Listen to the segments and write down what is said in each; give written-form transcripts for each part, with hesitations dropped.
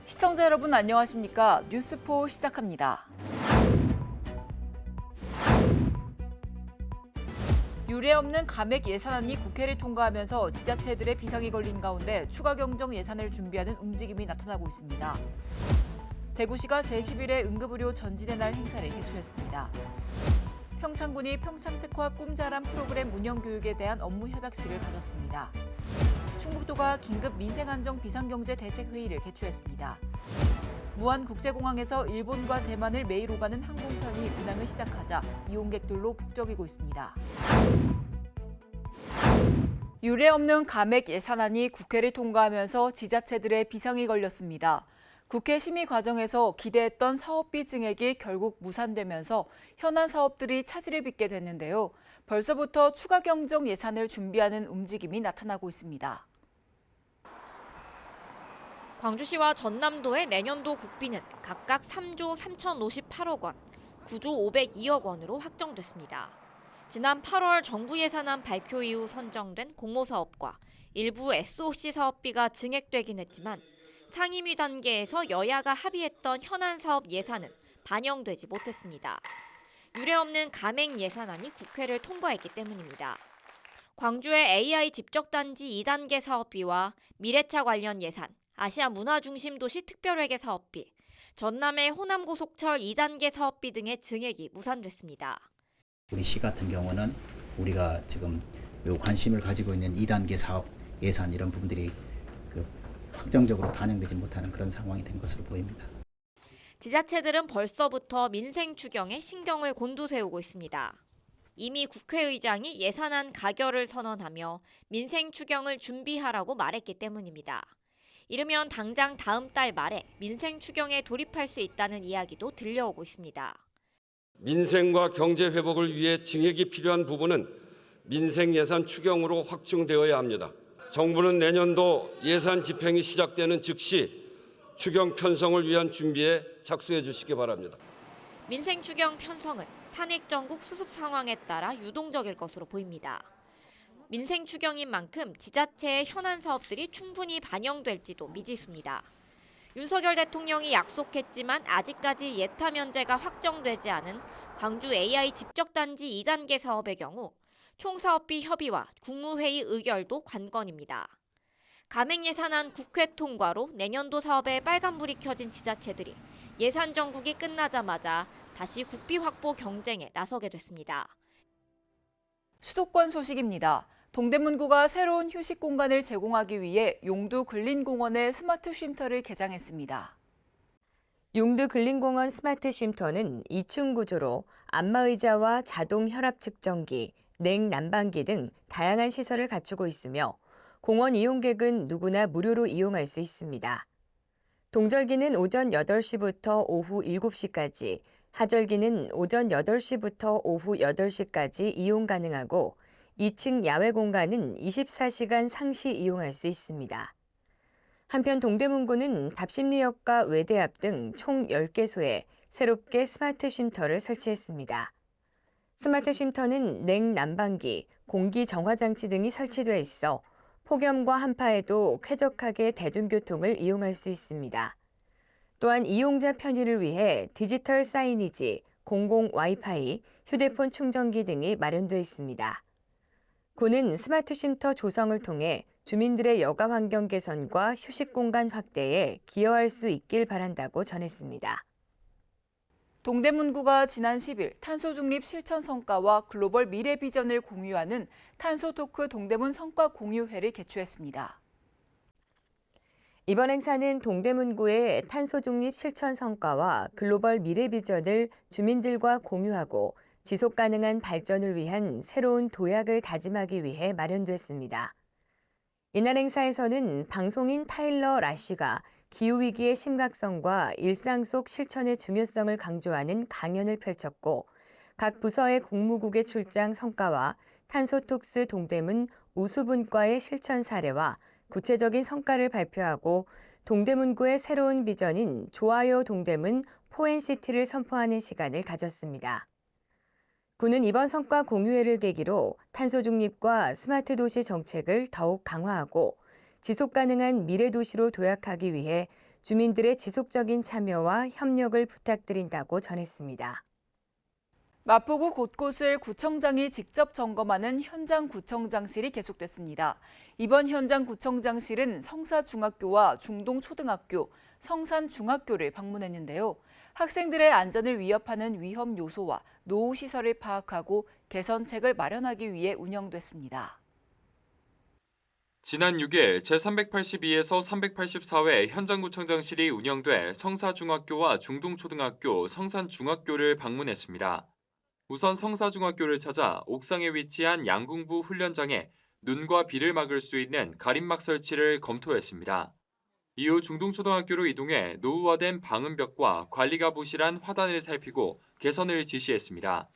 시청자 여러분 안녕하십니까? 뉴스포 시작합니다. 유례없는 감액 예산안이 국회를 통과하면서 지자체들의 비상이 걸린 가운데 추가 경정 예산을 준비하는 움직임이 나타나고 있습니다. 대구시가 제11회 응급의료 전진의 날 행사를 개최했습니다. 평창군이 평창특화 꿈자람 프로그램 운영 교육에 대한 업무 협약식을 가졌습니다. 충북도가 긴급 민생안정 비상경제 대책회의를 개최했습니다. 무안국제공항에서 일본과 대만을 매일 오가는 항공편이 운항을 시작하자 이용객들로 북적이고 있습니다. 유례없는 감액 예산안이 국회를 통과하면서 지자체들의 비상이 걸렸습니다. 국회 심의 과정에서 기대했던 사업비 증액이 결국 무산되면서 현안 사업들이 차질을 빚게 됐는데요. 벌써부터 추가 경정 예산을 준비하는 움직임이 나타나고 있습니다. 광주시와 전남도의 내년도 국비는 각각 3조 3,058억 원, 9조 502억 원으로 확정됐습니다. 지난 8월 정부 예산안 발표 이후 선정된 공모사업과 일부 SOC 사업비가 증액되긴 했지만 상임위 단계에서 여야가 합의했던 현안 사업 예산은 반영되지 못했습니다. 유례없는 감액 예산안이 국회를 통과했기 때문입니다. 광주의 AI 집적단지 2단계 사업비와 미래차 관련 예산, 아시아 문화중심도시 특별회계 사업비, 전남의 호남고속철 2단계 사업비 등의 증액이 무산됐습니다. 우리 시 같은 경우는 우리가 지금 요 관심을 가지고 있는 2단계 사업 예산 이런 부분들이 확정적으로 반영되지 못하는 그런 상황이 된 것으로 보입니다. 지자체들은 벌써부터 민생 추경에 신경을 곤두세우고 있습니다. 이미 국회의장이 예산안 가결을 선언하며 민생 추경을 준비하라고 말했기 때문입니다. 이르면 당장 다음 달 말에 민생 추경에 돌입할 수 있다는 이야기도 들려오고 있습니다. 민생과 경제 회복을 위해 증액이 필요한 부분은 민생 예산 추경으로 확충되어야 합니다. 정부는 내년도 예산 집행이 시작되는 즉시 추경 편성을 위한 준비에 착수해 주시기 바랍니다. 민생 추경 편성은 탄핵 정국 수습 상황에 따라 유동적일 것으로 보입니다. 민생 추경인 만큼 지자체의 현안 사업들이 충분히 반영될지도 미지수입니다. 윤석열 대통령이 약속했지만 아직까지 예타 면제가 확정되지 않은 광주 AI 집적단지 2단계 사업의 경우 총사업비 협의와 국무회의 의결도 관건입니다. 감액 예산안 국회 통과로 내년도 사업에 빨간불이 켜진 지자체들이 예산 정국이 끝나자마자 다시 국비 확보 경쟁에 나서게 됐습니다. 수도권 소식입니다. 동대문구가 새로운 휴식 공간을 제공하기 위해 용두 근린공원에 스마트 쉼터를 개장했습니다. 용두 근린공원 스마트 쉼터는 2층 구조로 안마의자와 자동 혈압 측정기, 냉난방기 등 다양한 시설을 갖추고 있으며 공원 이용객은 누구나 무료로 이용할 수 있습니다. 동절기는 오전 8시부터 오후 7시까지, 하절기는 오전 8시부터 오후 8시까지 이용 가능하고 2층 야외 공간은 24시간 상시 이용할 수 있습니다. 한편 동대문구는 답심리역과 외대 앞 등 총 10개소에 새롭게 스마트 쉼터를 설치했습니다. 스마트 쉼터는 냉난방기, 공기 정화 장치 등이 설치돼 있어 폭염과 한파에도 쾌적하게 대중교통을 이용할 수 있습니다. 또한 이용자 편의를 위해 디지털 사이니지, 공공 와이파이, 휴대폰 충전기 등이 마련돼 있습니다. 구는 스마트 쉼터 조성을 통해 주민들의 여가 환경 개선과 휴식 공간 확대에 기여할 수 있길 바란다고 전했습니다. 동대문구가 지난 10일 탄소 중립 실천 성과와 글로벌 미래 비전을 공유하는 탄소 토크 동대문 성과 공유회를 개최했습니다. 이번 행사는 동대문구의 탄소 중립 실천 성과와 글로벌 미래 비전을 주민들과 공유하고 지속 가능한 발전을 위한 새로운 도약을 다짐하기 위해 마련됐습니다. 이날 행사에서는 방송인 타일러 라쉬가 기후위기의 심각성과 일상 속 실천의 중요성을 강조하는 강연을 펼쳤고 각 부서의 공무국의 출장 성과와 탄소톡스 동대문 우수분과의 실천 사례와 구체적인 성과를 발표하고 동대문구의 새로운 비전인 좋아요 동대문 포앤시티를 선포하는 시간을 가졌습니다. 구는 이번 성과 공유회를 계기로 탄소 중립과 스마트 도시 정책을 더욱 강화하고 지속 가능한 미래 도시로 도약하기 위해 주민들의 지속적인 참여와 협력을 부탁드린다고 전했습니다. 마포구 곳곳을 구청장이 직접 점검하는 현장 구청장실이 계속됐습니다. 이번 현장 구청장실은 성사중학교와 중동초등학교, 성산중학교를 방문했는데요. 학생들의 안전을 위협하는 위험 요소와 노후 시설을 파악하고 개선책을 마련하기 위해 운영됐습니다. 지난 6일 제382에서 384회 현장구청장실이 운영돼 성사중학교와 중동초등학교, 성산중학교를 방문했습니다. 우선 성사중학교를 찾아 옥상에 위치한 양궁부 훈련장에 눈과 비를 막을 수 있는 가림막 설치를 검토했습니다. 이후 중동초등학교로 이동해 노후화된 방음벽과 관리가 부실한 화단을 살피고 개선을 지시했습니다.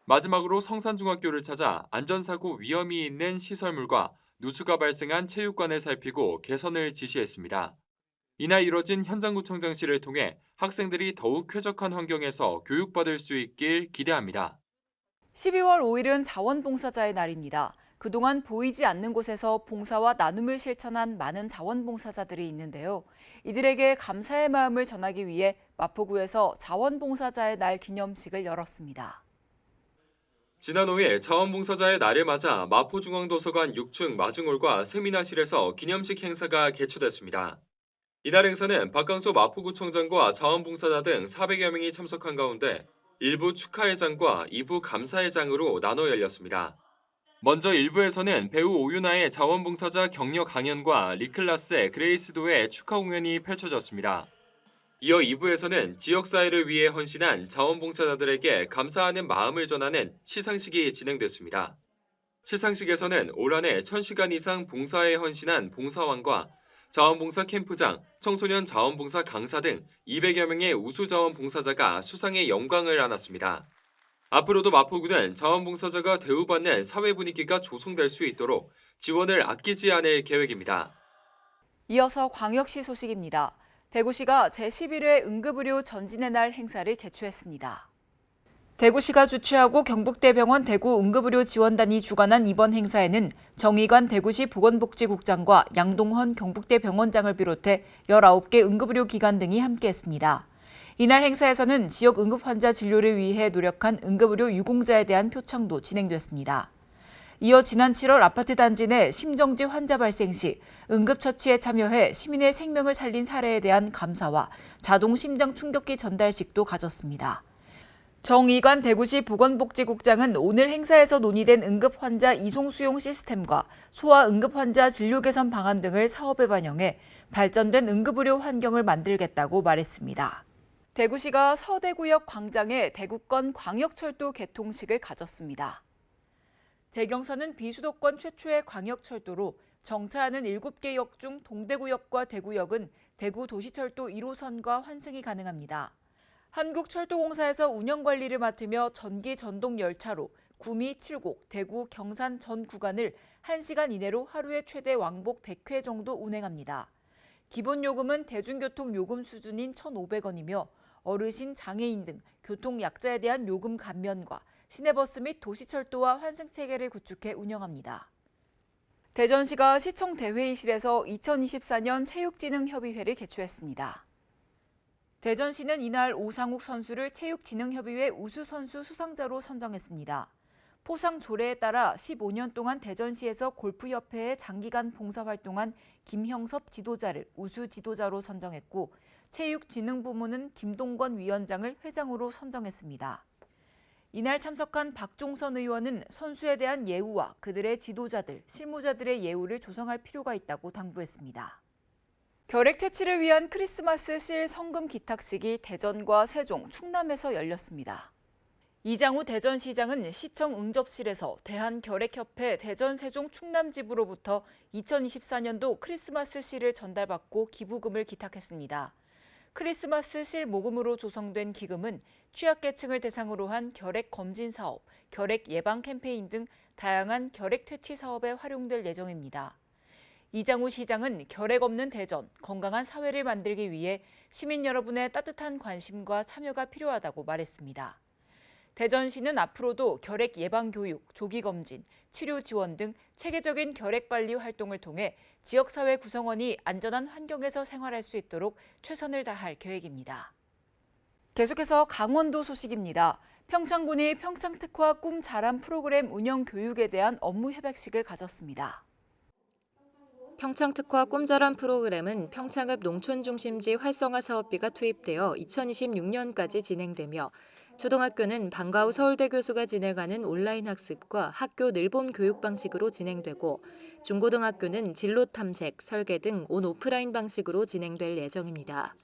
마지막으로 성산중학교를 찾아 안전사고 위험이 있는 시설물과 누수가 발생한 체육관을 살피고 개선을 지시했습니다. 이날 이뤄진 현장구청장실을 통해 학생들이 더욱 쾌적한 환경에서 교육받을 수 있길 기대합니다. 12월 5일은 자원봉사자의 날입니다. 그동안 보이지 않는 곳에서 봉사와 나눔을 실천한 많은 자원봉사자들이 있는데요. 이들에게 감사의 마음을 전하기 위해 마포구에서 자원봉사자의 날 기념식을 열었습니다. 지난 5일 자원봉사자의 날을 맞아 마포중앙도서관 6층 마중홀과 세미나실에서 기념식 행사가 개최됐습니다. 이날 행사는 박강수 마포구청장과 자원봉사자 등 400여 명이 참석한 가운데 1부 축하회장과 2부 감사회장으로 나눠 열렸습니다. 먼저 1부에서는 배우 오윤아의 자원봉사자 격려 강연과 리클라스의 그레이스도의 축하 공연이 펼쳐졌습니다. 이어 2부에서는 지역사회를 위해 헌신한 자원봉사자들에게 감사하는 마음을 전하는 시상식이 진행됐습니다. 시상식에서는 올 한 해 1000시간 이상 봉사에 헌신한 봉사원과 자원봉사 캠프장, 청소년 자원봉사 강사 등 200여 명의 우수 자원봉사자가 수상의 영광을 안았습니다. 앞으로도 마포구는 자원봉사자가 대우받는 사회 분위기가 조성될 수 있도록 지원을 아끼지 않을 계획입니다. 이어서 광역시 소식입니다. 대구시가 제11회 응급의료 전진의 날 행사를 개최했습니다. 대구시가 주최하고 경북대병원 대구응급의료지원단이 주관한 이번 행사에는 정의관 대구시 보건복지국장과 양동헌 경북대병원장을 비롯해 19개 응급의료기관 등이 함께했습니다. 이날 행사에서는 지역 응급환자 진료를 위해 노력한 응급의료 유공자에 대한 표창도 진행됐습니다. 이어 지난 7월 아파트 단지 내 심정지 환자 발생 시 응급처치에 참여해 시민의 생명을 살린 사례에 대한 감사와 자동 심장 충격기 전달식도 가졌습니다. 정의관 대구시 보건복지국장은 오늘 행사에서 논의된 응급환자 이송 수용 시스템과 소아 응급환자 진료 개선 방안 등을 사업에 반영해 발전된 응급의료 환경을 만들겠다고 말했습니다. 대구시가 서대구역 광장에 대구권 광역철도 개통식을 가졌습니다. 대경선은 비수도권 최초의 광역철도로 정차하는 7개 역 중 동대구역과 대구역은 대구도시철도 1호선과 환승이 가능합니다. 한국철도공사에서 운영관리를 맡으며 전기 전동 열차로 구미, 칠곡, 대구, 경산 전 구간을 1시간 이내로 하루에 최대 왕복 100회 정도 운행합니다. 기본 요금은 대중교통 요금 수준인 1,500원이며 어르신, 장애인 등 교통약자에 대한 요금 감면과 시내버스 및 도시철도와 환승체계를 구축해 운영합니다. 대전시가 시청 대회의실에서 2024년 체육진흥협의회를 개최했습니다. 대전시는 이날 오상욱 선수를 체육진흥협의회 우수선수 수상자로 선정했습니다. 포상 조례에 따라 15년 동안 대전시에서 골프협회에 장기간 봉사활동한 김형섭 지도자를 우수지도자로 선정했고 체육진흥부문은 김동건 위원장을 회장으로 선정했습니다. 이날 참석한 박종선 의원은 선수에 대한 예우와 그들의 지도자들, 실무자들의 예우를 조성할 필요가 있다고 당부했습니다. 결핵 퇴치를 위한 크리스마스 실 성금 기탁식이 대전과 세종, 충남에서 열렸습니다. 이장우 대전시장은 시청 응접실에서 대한결핵협회 대전, 세종, 충남지부로부터 2024년도 크리스마스 실을 전달받고 기부금을 기탁했습니다. 크리스마스 실 모금으로 조성된 기금은 취약계층을 대상으로 한 결핵 검진 사업, 결핵 예방 캠페인 등 다양한 결핵 퇴치 사업에 활용될 예정입니다. 이장우 시장은 결핵 없는 대전, 건강한 사회를 만들기 위해 시민 여러분의 따뜻한 관심과 참여가 필요하다고 말했습니다. 대전시는 앞으로도 결핵 예방 교육, 조기 검진, 치료 지원 등 체계적인 결핵 관리 활동을 통해 지역사회 구성원이 안전한 환경에서 생활할 수 있도록 최선을 다할 계획입니다. 계속해서 강원도 소식입니다. 평창군이 평창특화 꿈 자람 프로그램 운영 교육에 대한 업무 협약식을 가졌습니다. 평창특화 꿈자람 프로그램은 평창읍 농촌중심지 활성화 사업비가 투입되어 2026년까지 진행되며 초등학교는 방과후 서울대 교수가 진행하는 온라인 학습과 학교 늘봄 교육 방식으로 진행되고 중고등학교는 진로 탐색, 설계 등 온 오프라인 방식으로 진행될 예정입니다.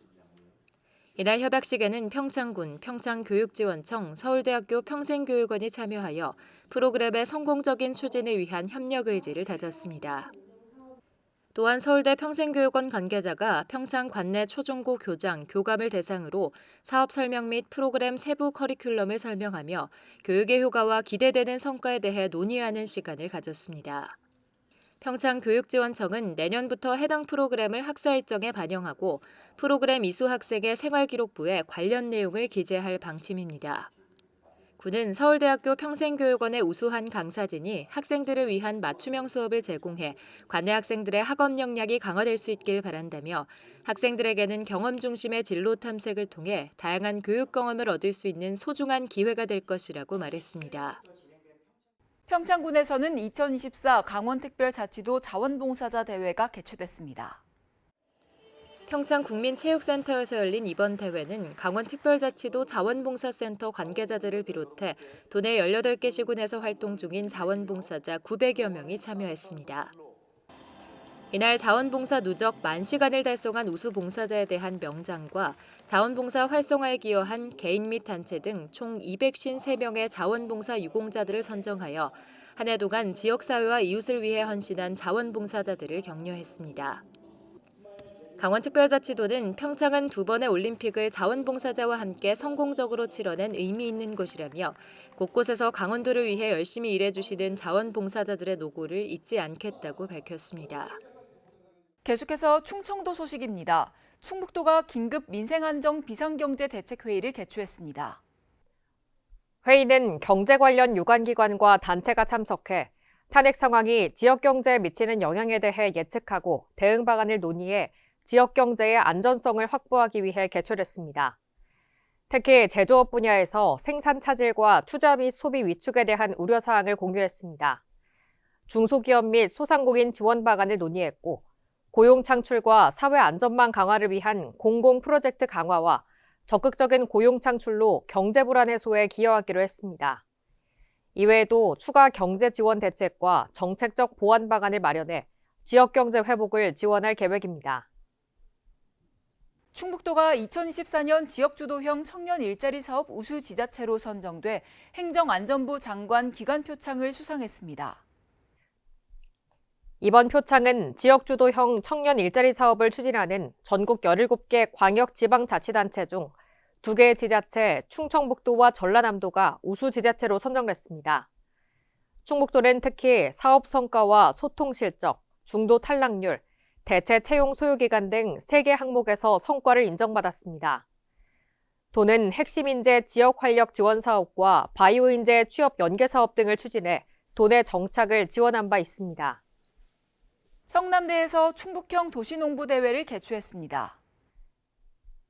이날 협약식에는 평창군, 평창교육지원청, 서울대학교 평생교육원이 참여하여 프로그램의 성공적인 추진을 위한 협력 의지를 다졌습니다. 또한 서울대 평생교육원 관계자가 평창 관내 초중고 교장, 교감을 대상으로 사업 설명 및 프로그램 세부 커리큘럼을 설명하며 교육의 효과와 기대되는 성과에 대해 논의하는 시간을 가졌습니다. 평창교육지원청은 내년부터 해당 프로그램을 학사 일정에 반영하고 프로그램 이수 학생의 생활기록부에 관련 내용을 기재할 방침입니다. 군은 서울대학교 평생교육원의 우수한 강사진이 학생들을 위한 맞춤형 수업을 제공해 관내 학생들의 학업 역량이 강화될 수 있길 바란다며 학생들에게는 경험 중심의 진로 탐색을 통해 다양한 교육 경험을 얻을 수 있는 소중한 기회가 될 것이라고 말했습니다. 평창군에서는 2024 강원특별자치도 자원봉사자 대회가 개최됐습니다. 평창국민체육센터에서 열린 이번 대회는 강원특별자치도 자원봉사센터 관계자들을 비롯해 도내 18개 시군에서 활동 중인 자원봉사자 900여 명이 참여했습니다. 이날 자원봉사 누적 10,000시간을 달성한 우수봉사자에 대한 명장과 자원봉사 활성화에 기여한 개인 및 단체 등 총 253명의 자원봉사 유공자들을 선정하여 한 해 동안 지역사회와 이웃을 위해 헌신한 자원봉사자들을 격려했습니다. 강원특별자치도는 평창은 2번의 올림픽을 자원봉사자와 함께 성공적으로 치러낸 의미 있는 곳이라며 곳곳에서 강원도를 위해 열심히 일해주시는 자원봉사자들의 노고를 잊지 않겠다고 밝혔습니다. 계속해서 충청도 소식입니다. 충북도가 긴급 민생안정 비상경제대책회의를 개최했습니다. 회의는 경제 관련 유관기관과 단체가 참석해 탄핵 상황이 지역 경제에 미치는 영향에 대해 예측하고 대응 방안을 논의해 지역 경제의 안전성을 확보하기 위해 개최됐습니다. 특히 제조업 분야에서 생산 차질과 투자 및 소비 위축에 대한 우려사항을 공유했습니다. 중소기업 및 소상공인 지원 방안을 논의했고 고용 창출과 사회 안전망 강화를 위한 공공 프로젝트 강화와 적극적인 고용 창출로 경제 불안 해소에 기여하기로 했습니다. 이외에도 추가 경제 지원 대책과 정책적 보완 방안을 마련해 지역 경제 회복을 지원할 계획입니다. 충북도가 2024년 지역주도형 청년 일자리 사업 우수 지자체로 선정돼 행정안전부 장관 기관 표창을 수상했습니다. 이번 표창은 지역주도형 청년 일자리 사업을 추진하는 전국 17개 광역지방자치단체 중 2개의 지자체 충청북도와 전라남도가 우수 지자체로 선정됐습니다. 충북도는 특히 사업 성과와 소통 실적, 중도 탈락률, 대체 채용 소요기간 등 3개 항목에서 성과를 인정받았습니다. 도는 핵심 인재 지역 활력 지원 사업과 바이오 인재 취업 연계 사업 등을 추진해 도내 정착을 지원한 바 있습니다. 성남대에서 충북형 도시농부대회를 개최했습니다.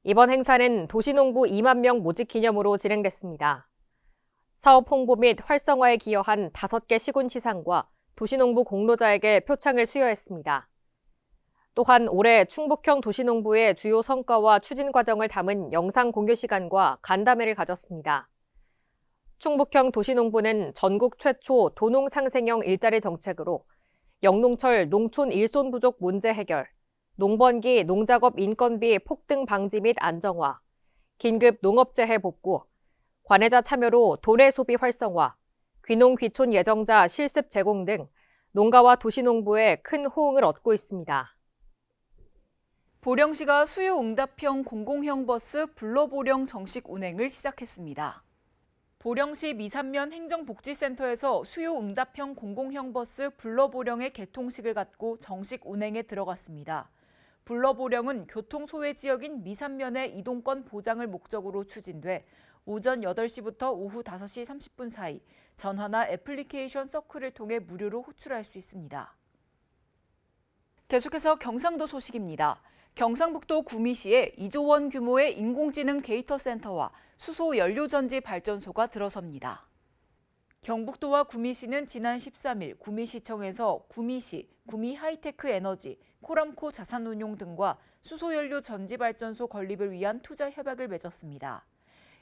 이번 행사는 도시농부 2만 명 모집 기념으로 진행됐습니다. 사업 홍보 및 활성화에 기여한 5개 시군 시상과 도시농부 공로자에게 표창을 수여했습니다. 또한 올해 충북형 도시농부의 주요 성과와 추진 과정을 담은 영상 공유 시간과 간담회를 가졌습니다. 충북형 도시농부는 전국 최초 도농상생형 일자리 정책으로 영농철 농촌 일손 부족 문제 해결, 농번기 농작업 인건비 폭등 방지 및 안정화, 긴급 농업재해 복구, 관해자 참여로 도내 소비 활성화, 귀농 귀촌 예정자 실습 제공 등 농가와 도시농부의 큰 호응을 얻고 있습니다. 보령시가 수요응답형 공공형 버스 불러보령 정식 운행을 시작했습니다. 보령시 미산면 행정복지센터에서 수요응답형 공공형 버스 불러보령의 개통식을 갖고 정식 운행에 들어갔습니다. 불러보령은 교통소외 지역인 미산면의 이동권 보장을 목적으로 추진돼 오전 8시부터 오후 5시 30분 사이 전화나 애플리케이션 서클을 통해 무료로 호출할 수 있습니다. 계속해서 경상도 소식입니다. 경상북도 구미시에 2조 원 규모의 인공지능 데이터 센터와 수소 연료전지 발전소가 들어섭니다. 경북도와 구미시는 지난 13일 구미시청에서 구미시, 구미하이테크 에너지, 코람코 자산운용 등과 수소연료 전지발전소 건립을 위한 투자 협약을 맺었습니다.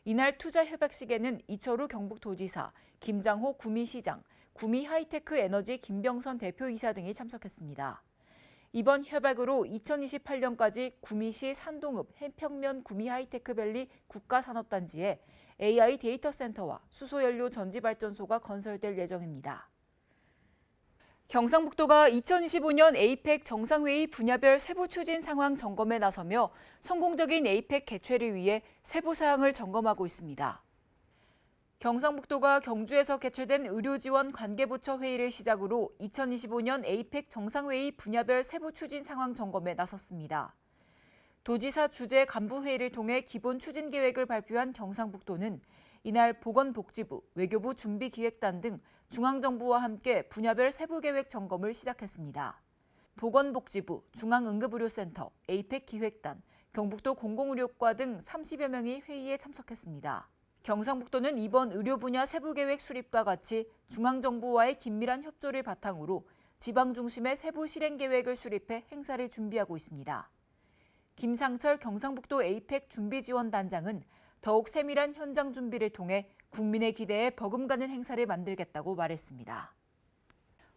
이날 투자 협약식에는 이철우 경북도지사, 김장호 구미시장, 구미하이테크 에너지 김병선 대표이사 등이 참석했습니다. 이번 협약으로 2028년까지 구미시 산동읍 해평면 구미하이테크밸리 국가산업단지에 AI 데이터 센터와 수소연료 전지발전소가 건설될 예정입니다. 경상북도가 2025년 에이펙 정상회의 분야별 세부 추진 상황 점검에 나서며 성공적인 에이펙 개최를 위해 세부 사항을 점검하고 있습니다. 경상북도가 경주에서 개최된 의료지원 관계부처 회의를 시작으로 2025년 에이펙 정상회의 분야별 세부 추진 상황 점검에 나섰습니다. 도지사 주재 간부회의를 통해 기본 추진 계획을 발표한 경상북도는 이날 보건복지부, 외교부 준비기획단 등 중앙정부와 함께 분야별 세부계획 점검을 시작했습니다. 보건복지부, 중앙응급의료센터, 에이펙 기획단, 경북도 공공의료과 등 30여 명이 회의에 참석했습니다. 경상북도는 이번 의료 분야 세부계획 수립과 같이 중앙정부와의 긴밀한 협조를 바탕으로 지방 중심의 세부 실행 계획을 수립해 행사를 준비하고 있습니다. 김상철 경상북도 에이펙 준비지원단장은 더욱 세밀한 현장 준비를 통해 국민의 기대에 버금가는 행사를 만들겠다고 말했습니다.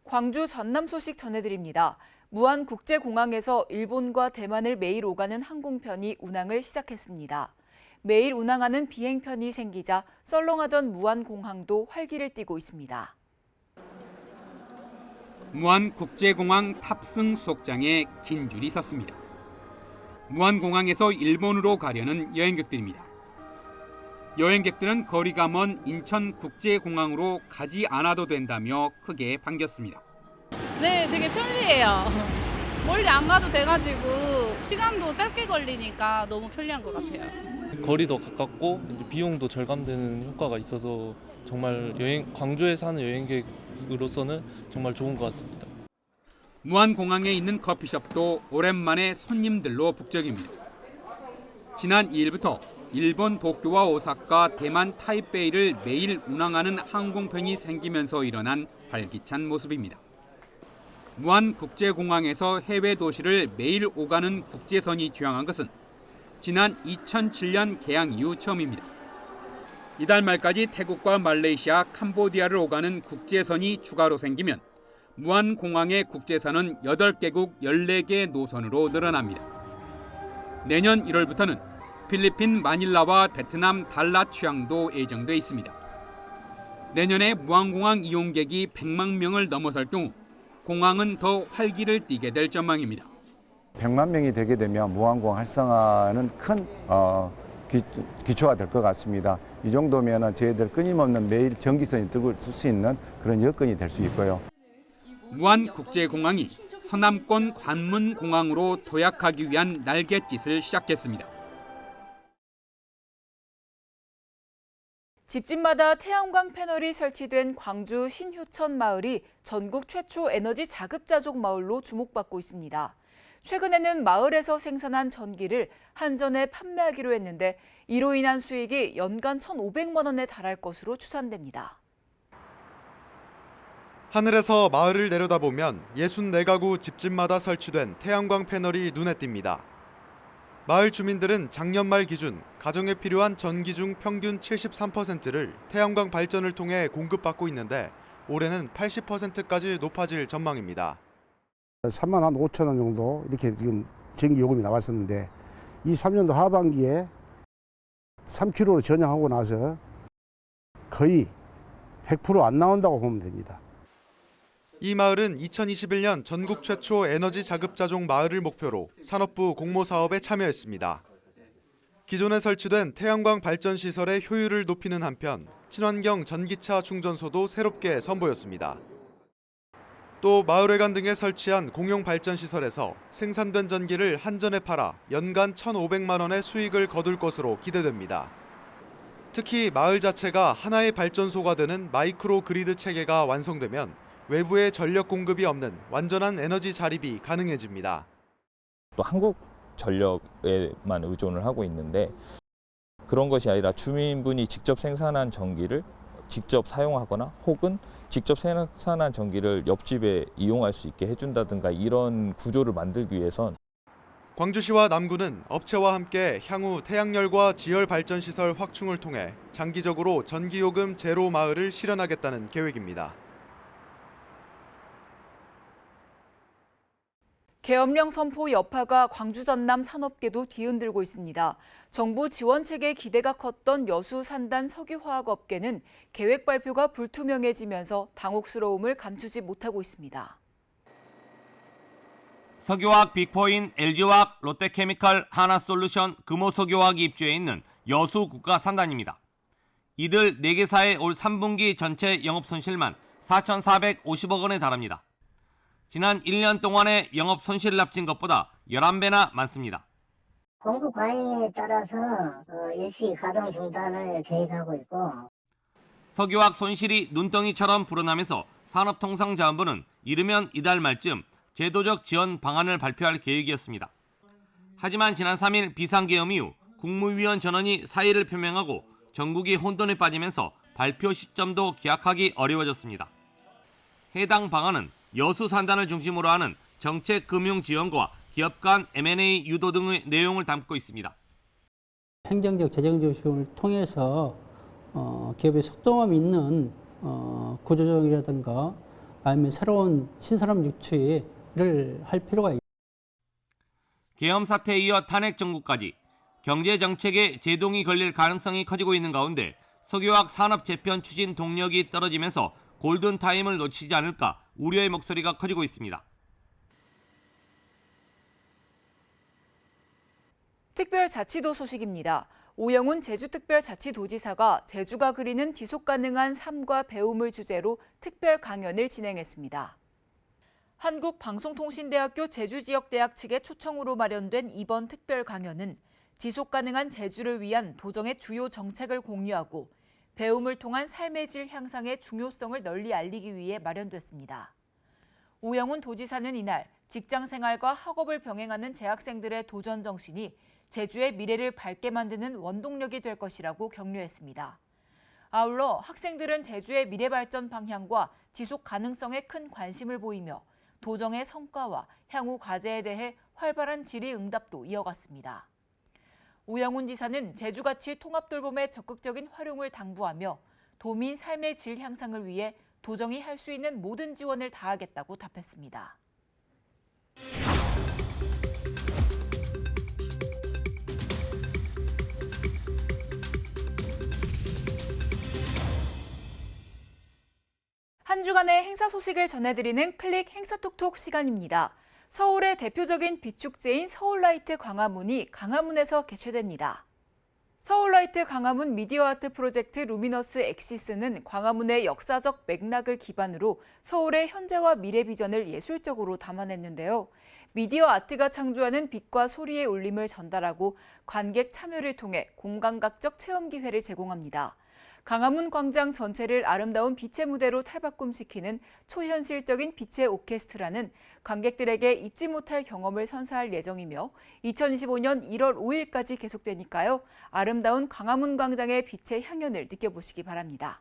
광주 전남 소식 전해드립니다. 무안국제공항에서 일본과 대만을 매일 오가는 항공편이 운항을 시작했습니다. 매일 운항하는 비행편이 생기자 썰렁하던 무안공항도 활기를 띠고 있습니다. 무안국제공항 탑승 수속장에 긴 줄이 섰습니다. 무안공항에서 일본으로 가려는 여행객들입니다. 여행객들은 거리가 먼 인천국제공항으로 가지 않아도 된다며 크게 반겼습니다. 네, 되게 편리해요. 멀리 안 가도 돼가지고 시간도 짧게 걸리니까 너무 편리한 것 같아요. 거리도 가깝고 비용도 절감되는 효과가 있어서 정말 광주에 사는 여행객으로서는 정말 좋은 것 같습니다. 무안공항에 있는 커피숍도 오랜만에 손님들로 북적입니다. 지난 2일부터 일본 도쿄와 오사카, 대만 타이베이를 매일 운항하는 항공편이 생기면서 일어난 활기찬 모습입니다. 무안국제공항에서 해외 도시를 매일 오가는 국제선이 주행한 것은 지난 2007년 개항 이후 처음입니다. 이달 말까지 태국과 말레이시아, 캄보디아를 오가는 국제선이 추가로 생기면 무안공항의 국제선은 8개국 14개 노선으로 늘어납니다. 내년 1월부터는 필리핀 마닐라와 베트남 달랏 취항도 예정돼 있습니다. 내년에 무안공항 이용객이 100만 명을 넘어설 경우 공항은 더 활기를 띠게 될 전망입니다. 100만 명이 되게 되면 무안공항 활성화는 큰 기초가 될 것 같습니다. 이 정도면 저희들 끊임없는 매일 전기선이 뜨고 쓸 수 있는 그런 여건이 될 수 있고요. 무안국제공항이 서남권 관문공항으로 도약하기 위한 날갯짓을 시작했습니다. 집집마다 태양광 패널이 설치된 광주 신효천 마을이 전국 최초 에너지 자급자족 마을로 주목받고 있습니다. 최근에는 마을에서 생산한 전기를 한전에 판매하기로 했는데 이로 인한 수익이 연간 1,500만 원에 달할 것으로 추산됩니다. 하늘에서 마을을 내려다보면 64가구 집집마다 설치된 태양광 패널이 눈에 띕니다. 마을 주민들은 작년 말 기준 가정에 필요한 전기 중 평균 73%를 태양광 발전을 통해 공급받고 있는데 올해는 80%까지 높아질 전망입니다. 3만 한 5천 원 정도 이렇게 지금 전기 요금이 나왔었는데 23년도 하반기에 3kg로 전향하고 나서 거의 100% 안 나온다고 보면 됩니다. 이 마을은 2021년 전국 최초 에너지 자급자족 마을을 목표로 산업부 공모 사업에 참여했습니다. 기존에 설치된 태양광 발전 시설의 효율을 높이는 한편 친환경 전기차 충전소도 새롭게 선보였습니다. 또 마을회관 등에 설치한 공용 발전 시설에서 생산된 전기를 한전에 팔아 연간 1,500만 원의 수익을 거둘 것으로 기대됩니다. 특히 마을 자체가 하나의 발전소가 되는 마이크로 그리드 체계가 완성되면 외부의 전력 공급이 없는 완전한 에너지 자립이 가능해집니다. 또 한국 전력에만 의존을 하고 있는데 그런 것이 아니라 주민분이 직접 생산한 전기를 직접 사용하거나 혹은 직접 생산한 전기를 옆집에 이용할 수 있게 해준다든가 이런 구조를 만들기 위해선 광주시와 남구는 업체와 함께 향후 태양열과 지열 발전 시설 확충을 통해 장기적으로 전기요금 제로 마을을 실현하겠다는 계획입니다. 계엄령 선포 여파가 광주 전남 산업계도 뒤흔들고 있습니다. 정부 지원 체계에 기대가 컸던 여수 산단 석유화학업계는 계획 발표가 불투명해지면서 당혹스러움을 감추지 못하고 있습니다. 석유화학 빅4인 LG화학, 롯데케미칼, 하나솔루션, 금호석유화학이 입주해 있는 여수 국가산단입니다. 이들 4개사의 올 3분기 전체 영업손실만 4,450억 원에 달합니다. 지난 1년 동안의 영업손실을 합친 것보다 11배나 많습니다. 공급 과잉에 따라서 일시 가동 중단을 계획하고 있고 석유화학 손실이 눈덩이처럼 불어나면서 산업통상자원부는 이르면 이달 말쯤 제도적 지원 방안을 발표할 계획이었습니다. 하지만 지난 3일 비상계엄 이후 국무위원 전원이 사의를 표명하고 전국이 혼돈에 빠지면서 발표 시점도 기약하기 어려워졌습니다. 해당 방안은 여수 산단을 중심으로 하는 정책 금융 지원과 기업 간 M&A 유도 등의 내용을 담고 있습니다. 행정적 재정적 지원을 통해서 기업의 속도감 있는 구조조정이라든가 아니면 새로운 신산업 유치를 할 필요가 있습니다. 계엄 사태에 이어 탄핵 정국까지 경제 정책에 제동이 걸릴 가능성이 커지고 있는 가운데 석유화학 산업 재편 추진 동력이 떨어지면서 골든타임을 놓치지 않을까 우려의 목소리가 커지고 있습니다. 특별자치도 소식입니다. 오영훈 제주특별자치도지사가 제주가 그리는 지속가능한 삶과 배움을 주제로 특별 강연을 진행했습니다. 한국방송통신대학교 제주지역대학 측의 초청으로 마련된 이번 특별 강연은 지속가능한 제주를 위한 도정의 주요 정책을 공유하고 배움을 통한 삶의 질 향상의 중요성을 널리 알리기 위해 마련됐습니다. 오영훈 도지사는 이날 직장 생활과 학업을 병행하는 재학생들의 도전 정신이 제주의 미래를 밝게 만드는 원동력이 될 것이라고 격려했습니다. 아울러 학생들은 제주의 미래 발전 방향과 지속 가능성에 큰 관심을 보이며 도정의 성과와 향후 과제에 대해 활발한 질의응답도 이어갔습니다. 오영훈 지사는 제주가치 통합돌봄의 적극적인 활용을 당부하며 도민 삶의 질 향상을 위해 도정이 할 수 있는 모든 지원을 다하겠다고 답했습니다. 한 주간의 행사 소식을 전해드리는 클릭 행사톡톡 시간입니다. 서울의 대표적인 빛축제인 서울라이트 광화문이 강화문에서 개최됩니다. 서울라이트 강화문 미디어 아트 프로젝트 루미너스 엑시스는 광화문의 역사적 맥락을 기반으로 서울의 현재와 미래 비전을 예술적으로 담아냈는데요. 미디어 아트가 창조하는 빛과 소리의 울림을 전달하고 관객 참여를 통해 공감각적 체험 기회를 제공합니다. 강화문 광장 전체를 아름다운 빛의 무대로 탈바꿈시키는 초현실적인 빛의 오케스트라는 관객들에게 잊지 못할 경험을 선사할 예정이며 2025년 1월 5일까지 계속되니까요. 아름다운 강화문 광장의 빛의 향연을 느껴보시기 바랍니다.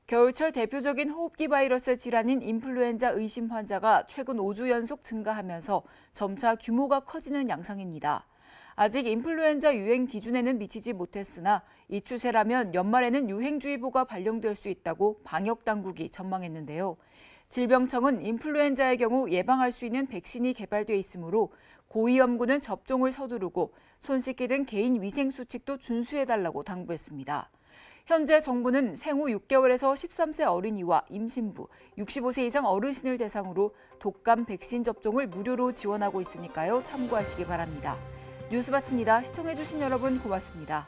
겨울철 대표적인 호흡기 바이러스 질환인 인플루엔자 의심 환자가 최근 5주 연속 증가하면서 점차 규모가 커지는 양상입니다. 아직 인플루엔자 유행 기준에는 미치지 못했으나 이 추세라면 연말에는 유행주의보가 발령될 수 있다고 방역당국이 전망했는데요. 질병청은 인플루엔자의 경우 예방할 수 있는 백신이 개발돼 있으므로 고위험군은 접종을 서두르고 손 씻기 등 개인 위생 수칙도 준수해달라고 당부했습니다. 현재 정부는 생후 6개월에서 13세 어린이와 임신부, 65세 이상 어르신을 대상으로 독감 백신 접종을 무료로 지원하고 있으니까요. 참고하시기 바랍니다. 뉴스 마칩니다. 시청해주신 여러분 고맙습니다.